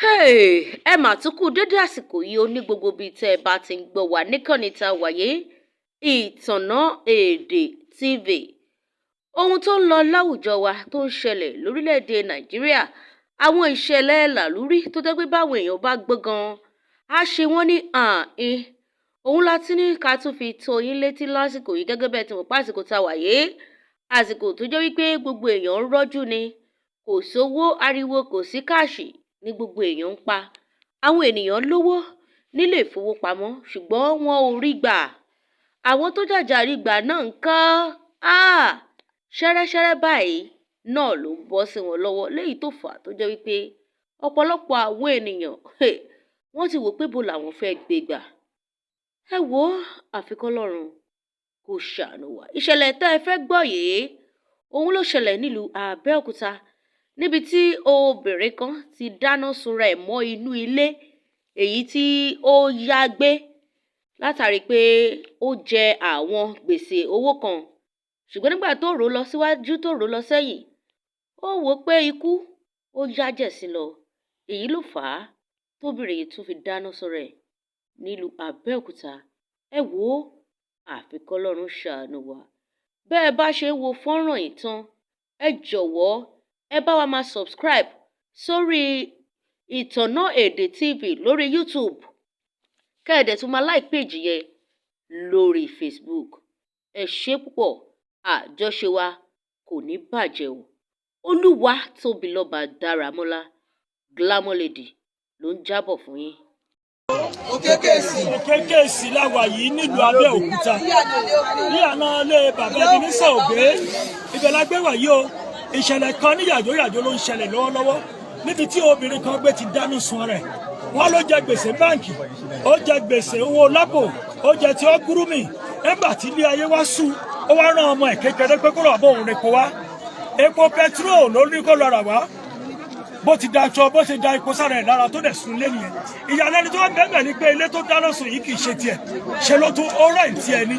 Ẹ mà tún kú dédé àsìkò yìí ó ní gbogbo bíi tẹ́ ẹ bá ti ń gbọ́ wá níkànnì tá a wáyé Ìtànná Èdè TV. Ohun tó ń lọ láwùjọ wa tó ń ṣẹlẹ̀ lórílẹ̀‐èdè Nàìjíríà, àwọn ìṣẹ̀lẹ̀ làlúrí tó jẹ́ pé báwọn èèyàn bá gbọ́ gan-an á ṣe wọ́n ní àìn. Òun la ti ní ká tún fi tó yín létí lásìkò yìí gẹ́gẹ́ bẹ́ẹ̀ tí mo pa àsìkò tá a wáyé. Àsìkò tó jẹ́ wípé gbogbo èèyàn ń rọ́jú ni, kò sówó, ariwo kò sí káàṣì ní gbogbo èèyàn ń pa. Àwọn ènìyàn lówó nílé ìfowópamọ́ ṣùgbọ́n wọn ò rí gbà. Àwọn tó jàjà rí gbà náà ń kọ́ ṣẹ́rẹ́ṣẹ́rẹ́ báyìí náà ló ń bọ́ sí wọn lọ́wọ́, léyìí tó fà á tó jẹ́ wípé ọ̀pọ̀lọpọ̀ àwọn ènìyàn wọ́n ti wò pé bó làwọn fẹ́ gbé gbà. Ẹ wò ó, àfi k'Ọlọ́run kó ṣàánú wa. Ìṣẹ̀lẹ̀ tẹ́ ẹ fẹ́ gbọ́ yìí, òun ló ṣẹlẹ̀ nílùú Abẹ́òkúta, níbi tí obìnrin kan ti dáná sunra ẹ̀ mọ́ inú ilé èyí tí ó yá gbé látàrí pé ó jẹ àwọn gbèsè owó kan. Ṣùgbọ́n nígbà tó rò lọ síwájú tó rò lọ sẹ́yìn, ó wò pé ikú ó yájẹ̀ sí lọ. Èyí ló fà á tóbìnrin yìí tún fi dáná sunra ẹ̀ nílùú Abẹ́òkúta. Ẹ wò ó, àfi k'Ọlọ́run ṣàánú wa. Bẹ́ẹ̀ bá ṣe ń wo fọ́nrán yìí tán, ẹ jọ̀wọ́ ẹ bá wa máa subscribe sórí Ìtànná Èdè TV lórí YouTube. Kẹ́ẹ̀dẹ̀ tún máa like page yẹn lórí Facebook. Ẹ ṣé púpọ̀, àjọṣe wa kò ní bàjẹ́ o. Olúwa tóbi lọ́ba Dáramọ́lá Glamour Lady ló ń jábọ̀ fún yín. Òkèkèsì la wà yìí nílùú Abẹ́òkúta ní àná ilé bàbá Ebenezer Ògbé. Ibẹ̀ la gbé wà yìí o. Ìṣẹ̀lẹ̀ kan ní yàjóyàjó ló ń ṣẹlẹ̀ lọ́wọ́lọ́wọ́ níbi tí obìnrin kan gbé ti dáná sun rẹ̀. Wọ́n ló jẹ gbèsè báǹkì, ó jẹ gbèsè owó lápò, ó jẹ ti ọgúrúmì. Nígbà tí ilé ayé wá sú, ó wá rán ọmọ ẹ̀ kékeré pé kó lọ bó òun epo wá. Epo pẹtiró ló ní kó lọ rà wá. Bó ti da aṣọ bó ṣe da epo sára ẹ̀ lára tó dẹ̀ sun lé nìyẹn. Ìyàlẹ́nu tó wá bẹ́ẹ̀ ni pé ilé tó dáná sun yìí kì í ṣe tiẹ̀, ṣe ló tún ó rẹ̀ ti ẹ̀ ní.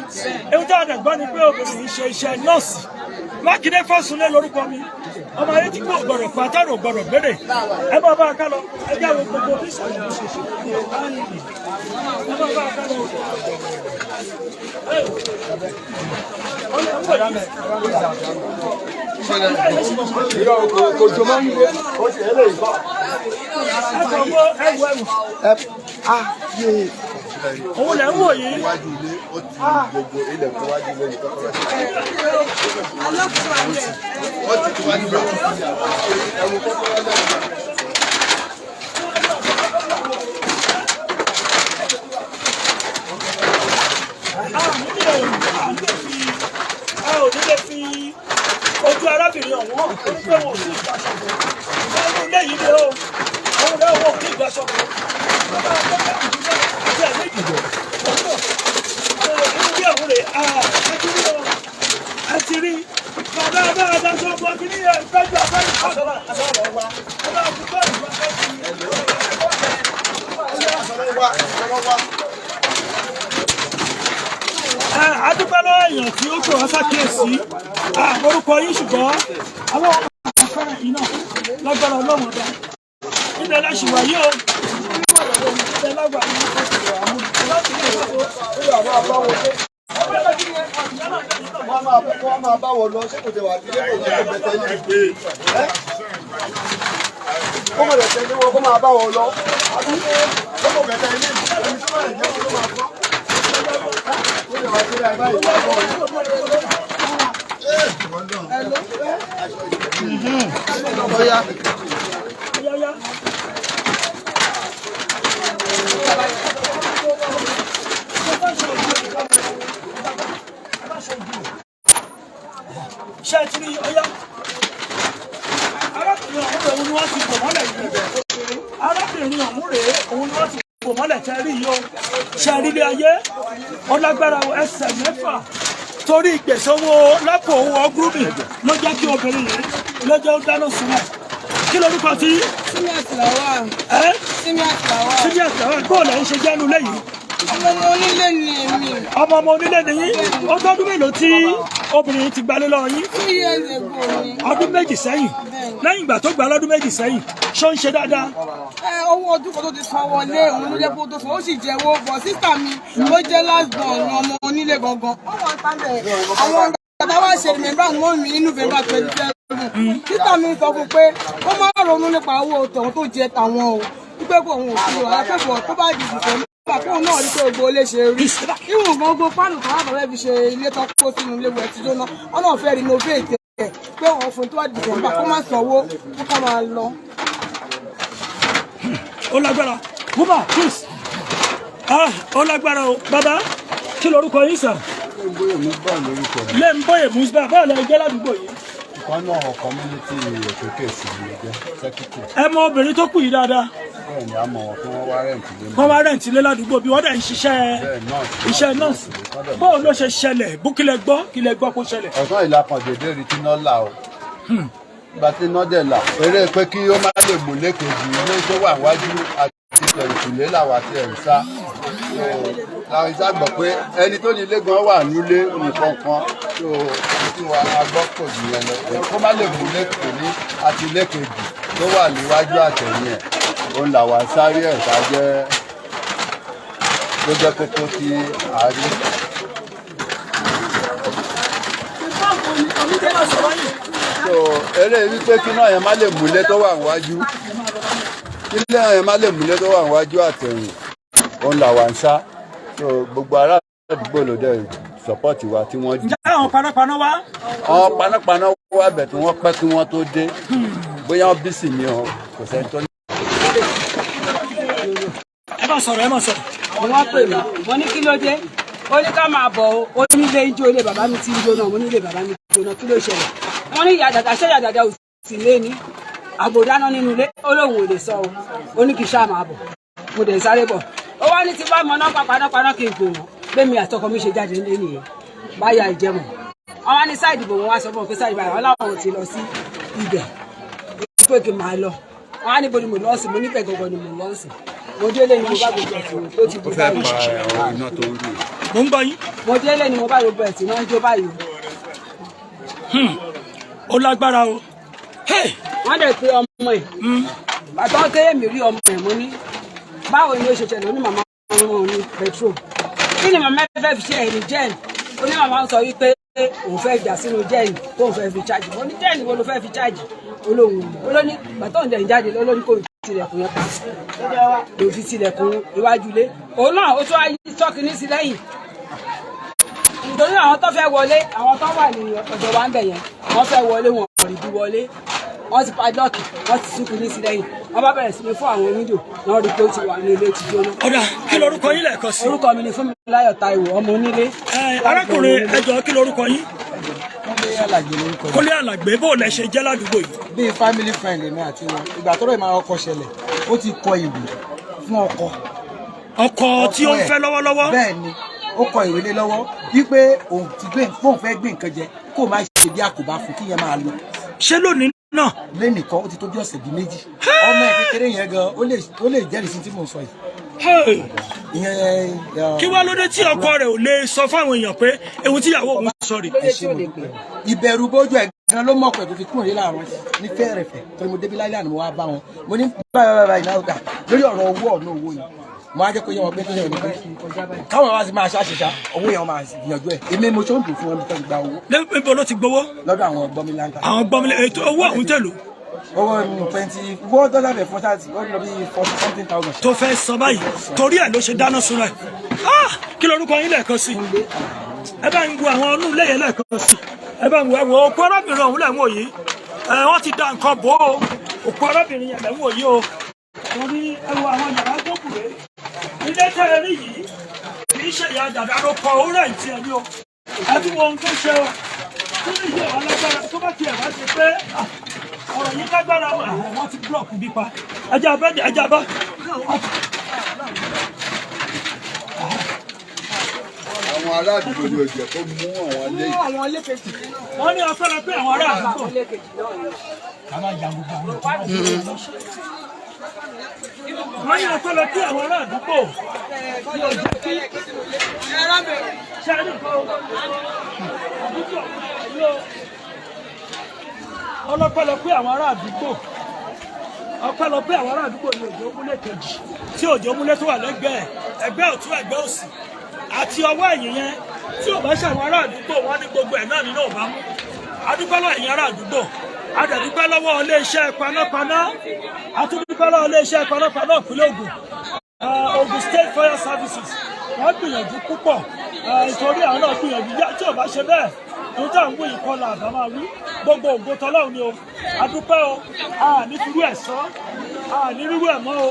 Ewu tí a dẹ̀ gbọ́ ni pé obìnrin yìí ṣe iṣẹ́ nọ́ọ̀sì. Mákindé Fásunlé lórúkọ mi, ọmọ ayé tí kò gbọdọ̀ pàtàkì gbọdọ̀ gbére. Ẹ bá bá a ká lọ, ẹ jẹ́ àwọn gbogbo bí sọ̀rọ̀ ẹ bá bá a ká lọ. Kòjò máa ń gbé ó sì ẹ lè gbọ́. Òun lẹ̀ ń wò yìí. Iwájú ilé ó ti gbogbo ilẹ̀ fún wájú ilé nìkan kọ́kọ́ sí. Wọ́n ti ti wájú ilé wọn sí ẹ̀wọ̀n kọ́kọ́ lọ́dọ̀. A ò ní lè fi ojú arábìnrin ọ̀hún hàn pé wọn ò sí ìgbàsọ̀kọ̀. Ìgbàlú ilé yìí lé o, òun lé wọn ò ní ìgbàsọ̀kọ̀. Àti ẹ̀mí ìdìbò, inú bí òun rè á ti rí bàbá adájọ́ ọgbọ́n kí ní ẹgbẹ́jọ́ abẹ́rẹ́ àṣọ́lá wa. Ọba àkùkọ ìgbà adúpẹ́ lọ́wọ́ èèyàn tí ó pè wá ṣàkíyèsí orúkọ yín ṣùgbọ́n àwọn ọmọ afẹ́rẹ́ yìí náà lágbára ọlọ́run ọ̀dà ilẹ̀ láṣìwà yìí o ilẹ̀ lágbà yìí wọ́n máa bá wọn lọ ṣé kò tẹ̀ wá sí ilé kò tẹ̀ bẹ̀tẹ̀ yìí. Kó mọ̀ lẹ̀tẹ̀ ní wọn kó máa bá wọn lọ. Kó mọ̀ bẹ̀tẹ̀ ilé ìlú tó máa jẹ́ kó máa fọ́. Ṣé ti rí ọyá? Arábìnrin ọ̀hún rèé òun ni wọ́n ti bò mọ́lẹ̀ yìí. Arábìnrin ọ̀hún rèé òun ni wọ́n ti bò mọ́lẹ̀ tẹ́ rí yìí o. Ṣé rí ilé ayé? Ọlágbára ẹsẹ̀ mẹ́fà torí gbèsè owó lápò owó ọgúrúmì ló jẹ́ kí obìnrin yìí ló jẹ́ ó dáná sun ẹ̀. Kí lorúkọ tí? Símíàtì làwà. Ẹ́? Símíàtì làwà. Símíàtì làwà. Bóòlù ẹ̀ ń ṣe jẹ́nu lẹ́yìn. Ọmọ onílé ni èmi. Ọmọ onílé ni yín. Ó tọ́dún mélòó tí obìnrin ti gbalé lọ yín? 2 years ago ni. Ọdún méjì sẹ́yìn. Lẹ́yìn ìgbà tó gbà lọ́dún méjì sẹ́yìn, ṣó ń ṣe dáadáa? Owó ọdún kan tó ti san wọlé òun ló jẹ́ kó tó san, ó sì jẹ́ owó bọ̀ sísà mi ó jẹ́ last born ọmọ onílé gangan. Àwọn bàbá wa ṣe remember wọ́n mi ní November 27. Sísà mi sọ fún pé ó máa ronú nípa owó tọ̀hún tó jẹ tàwọn o. Wípé kò òun ò sí o, alákẹ́kọ̀ọ́ tó bá di ìdìbò nígbà fóun náà rí pé gbogbo ilé ṣe rí. Ìwọ̀n gbogbo pánù kan wà bàbá fi ṣe ilé tó kó sínú ilé wẹ̀ tí jóná. Wọ́n náà fẹ́ renovate ẹ̀ pé wọ́n fún tó wà di ìdìbò kó má sanwó kó kọ́ máa lọ. Ó lágbára. Woman, please. Ó lágbára o. Bàbá, kí lorúkọ yín sà? Lẹ́mbóyè Musba, báwo lẹ jẹ́ ládùúgbò yìí? Ìkànnà community òkèké sí ilé secretary. Ẹ mọ obìnrin tó kù yìí dáadáa. Bẹ́ẹ̀ ni a mọ̀ wọ́n pé wọ́n wá rẹ̀ǹtì lé. Wọ́n wá rẹ̀ǹtì lé ládùúgbò bí wọ́n dẹ̀ ń ṣiṣẹ́ iṣẹ́ nọ́ọ̀sì. Báwo ló ṣe ṣẹlẹ̀? Bó kílẹ̀ gbọ́ kó ṣẹlẹ̀. Ọ̀sán ìlà kan dédé rí tí iná là o. Ìgbà tí iná dẹ̀ là, eré pé kí ó má lè mú lékejì ilé tó wà wájú àti ìtẹ̀rùkùlé làwà tí ẹ̀ ń sá. Làwọn ìsá gbọ́ pé ẹni tó ní ilé gan wà nílé nìkan kan tó tí wà á gbọ́ pò jù yẹn lọ. Kó má lè mú lékejì àti lékejì tó wà níwájú àtẹ̀yìn ẹ̀. Òun làwà sáré ẹ̀ ká jẹ́ tó jẹ́ kókó tí a rí. So eré wípé kí náà yẹn má lè múlé tó wà níwájú kí náà yẹn má lè múlé tó wà níwájú àtẹ̀yìn òun làwà ń sá. So gbogbo ará àdúgbò ló dẹ̀ sọ́pọ́ọ̀tì wa tí wọ́n jí. Ǹjẹ́ àwọn panápaná wá? Àwọn panápaná wá bẹ̀ tí wọ́n pẹ́ kí wọ́n tó dé. Bóyá wọ́n bísí ni o, kò sẹ́ni tó ní. Ẹ má sọ̀rọ̀. Wọ́n pè mí, mo ní kí ló dé? Ó ní ká máa bọ̀ ó nílé ijó ilé bàbá mi ti ń jóná, mo nílé bàbá mi ti jóná, kí ló ṣẹlẹ̀? Wọ́n ní ìyá dàda ṣé ìyá dàda ò sì lé ní àbò dáná nínú ilé, ó lóun ò lè sọ o, ó ní kí ṣáà máa bọ̀, mo dẹ̀ sáré bọ̀. Ó wá ní ti bá mọ náà panápaná kí n pè wọ́n, bẹ́ẹ̀mi àtọkọ mi ṣe jáde nílé nìyẹn, báyà ìjẹmọ̀. Wọ́n wá ní sáìdì bò wọ́n wá sọ fún wọn pé sáìdì báyà wọ́n láwọn ti lọ sí ibẹ̀, pé kí n máa lọ. Wọ́n á níbo ni mo lọ sí, mo níbẹ̀ gangan ni mo lọ sí. Mo délé ni mo bá gbogbo ẹ̀sìn tó ti di báyìí. Mo ń gbọ́ yín. Mo délé ni mo bá gbogbo ẹ̀sìn náà ń jó báyìí. Ó lágbára o. Wọ́n dẹ̀ pé ọmọ ẹ̀. Bàtọ́ tẹ́yẹ̀ mi rí ọmọ ẹ̀ mo ní. Báwo ni ó ṣe ṣẹlẹ̀? Ó ní màmá wọn ní petrol. Kí ni màmá fẹ́ fi ṣe ẹ̀rí jẹ́ẹ̀nì? Ó ní màmá sọ wípé òun fẹ́ jà sínú jẹ́ẹ̀nì tó òun fẹ́ fi chájì. Mo ní jẹ́ẹ̀nì wo ló fẹ́ fi chájì? Olóhùn olóní bàtọ́ ǹjẹ́ ìjáde lólóní kò tilẹ̀kùn yẹn pa. Lò fi tilẹ̀kùn iwájú ilé. Òun náà ó tún wá sọ́ọ̀kì ní sí lẹ́yìn. Nítorí àwọn tó fẹ́ wọlé, àwọn tó wà ní ọ̀dọ̀ wa ń bẹ̀ yẹn, wọ́n fẹ́ wọlé wọn ò rí bí wọlé. Wọ́n ti padlock, wọ́n ti súnkù ní sí lẹ́yìn. Wọ́n bá bẹ̀rẹ̀ sí ní fún àwọn onídò náà rí pé ó ti wà ní ilé ti jóná. Ọ̀dà kí lorúkọ yín lẹ́ẹ̀kan sí? Orúkọ mi ni Fúnmiláyọ̀ Táíwò, ọmọ onílé. Arákùnrin ẹ jọ̀ọ́ kí lorúkọ yín? Kúnlé Àlàgbé lórúkọ yìí. Kúnlé Àlàgbé bó lẹ ṣe jẹ́ ládùúgbò yìí? Bí family friend èmi àti wọn ìgbà tó rẹ̀ máa ọkọ ṣẹlẹ̀ ó ti kọ ìwé fún ọkọ. Ọkọ tí ó ń fẹ́ lọ́wọ́lọ́wọ́? Bẹ́ẹ̀ ni ó kọ ìwé lé lọ́wọ́ wípé òun ti gbé òun fẹ́ gbé nǹkan jẹ kó má ṣe bí àkóbá fún kíyẹn máa lọ. Ṣé lónìí náà? Lẹ́nìkan ó ti tó bí ọ̀sẹ̀ bíi méjì. Ọmọ ẹ̀ kékeré yẹn gan ó lè jẹ́rìí sí tí mò ń sọ yìí. Kí wá ló dé tí ọkọ rẹ̀ ò lè sọ fáwọn èèyàn pé ewu tíyàwó òun sọ rè? Ìbẹ̀rù bójú ẹ̀ gan ló mọ̀ pẹ̀ tó fi kúrò ní láàárọ̀ ní fẹ́ẹ̀rẹ̀fẹ̀ torí mo débi láìláà ni mo wá bá wọn. Mo ní báyìí náà gbà lórí ọ̀rọ̀ owó ọ̀nà owó yìí. Mo á jẹ́ kó yẹ wọn pé tó yẹ wọn pé káwọn wá sí máa ṣàṣìṣà owó yẹn máa gbìyànjú ẹ̀. Èmi mo ṣó ń dùn fún wọn bí tó ti gba owó. Níbo ló ti gbowó? Lọ́dọ̀ àwọn gbọ́míláńtà. Àwọn gbọ́míláńtà ètò owó àwọn tẹ̀lú. Owó owó dọ́là bẹ̀ fún sáàtì ó lọ bí 40,000. Tó fẹ́ sọ báyìí torí ẹ̀ ló ṣe dáná sunra ẹ̀. Kí lorúkọ yín lẹ́ẹ̀kan sí? Ẹ bá ń wo àwọn ọdún ilé yẹn lẹ́ẹ̀kan sí. Ẹ bá ń wo ẹ̀wọ̀ òkú arábìnrin ọ̀hún lẹ́wọ̀n yìí. Wọ́n ti da nǹkan bò ó. Òkú arábìnrin yẹn lẹ́wọ̀n yìí o. Wọ́n ní ẹwọ àwọn yàrá tó kù rèé. Ilé tẹ́ ẹ rí yìí kì í ṣe ìyá dàda ló kọ owó rẹ̀ ti ẹni o. Ẹ tún wo ohun tó ṣe o. Tó ní ìyá alágbára tó bá tiẹ̀ bá ṣe pé ọ̀rọ̀ yìí lágbára wọ́n ti búlọ̀kù bí pa. Ẹja bá. Àwọn ará àdúgbò ni òjò tó mú àwọn ilé. Wọ́n ní ọpẹ́lẹ́ pé àwọn ará àdúgbò. wọ́n yàn pẹ́lẹ́ kí àwọn ará àdúgbò ọlọ́pẹ́lẹ́ pé àwọn ará àdúgbò ọpẹ́lọpẹ́ àwọn ará àdúgbò ní òjò múlẹ̀ kejì tí òjò múlẹ̀ tó wà lẹ́gbẹ̀ẹ́ ẹgbẹ́ ọ̀tún ẹgbẹ́ òsì àti ọwọ́ ẹ̀yìn yẹn tí ò bá ṣàwọn ará àdúgbò wọn ní gbogbo ẹ̀ náà nínú ọ̀bá mú adúpẹ́ lọ́wọ́ ẹ̀yin ará àdúgbò adẹ̀dúpẹ́ lọ́wọ́ iléeṣẹ́ panápaná àtúndúpẹ́ lọ́wọ́ iléeṣẹ́ panápaná ìpínlẹ̀ Ògùn State Fire Services wọ́n gbìyànjú púpọ̀ nítorí àwọn náà gbìyànjú tí ò bá ṣe bẹ́ẹ̀ tó dá ń wé ìkọlà àbá máa wí gbogbo ògo tọlọ́run ni o adúpẹ́ o ní firú ẹ̀ sọ ní rírú ẹ̀ mọ́ o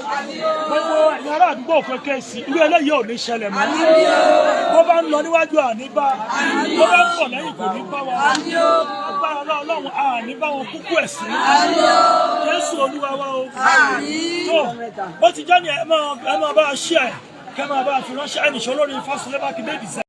gbogbo ẹ̀yin ará àdúgbò kékeré sí irú eléyìí ò ní ṣẹlẹ̀ mọ́ bó bá ń lọ níwájú àní bá bó bá ń bọ̀ lẹ́yìn kò ní bá wa agbára ọlọ́run àní bá wọn kúkú ẹ̀sìn Jésù Olúwa wa o tó bó ti jẹ́ ni ẹ máa bá a ṣí ẹ̀ kẹ́ máa bá a fi ránṣẹ́ ẹnìṣọ́ lórí Fásilẹ́bákí Gbèsè.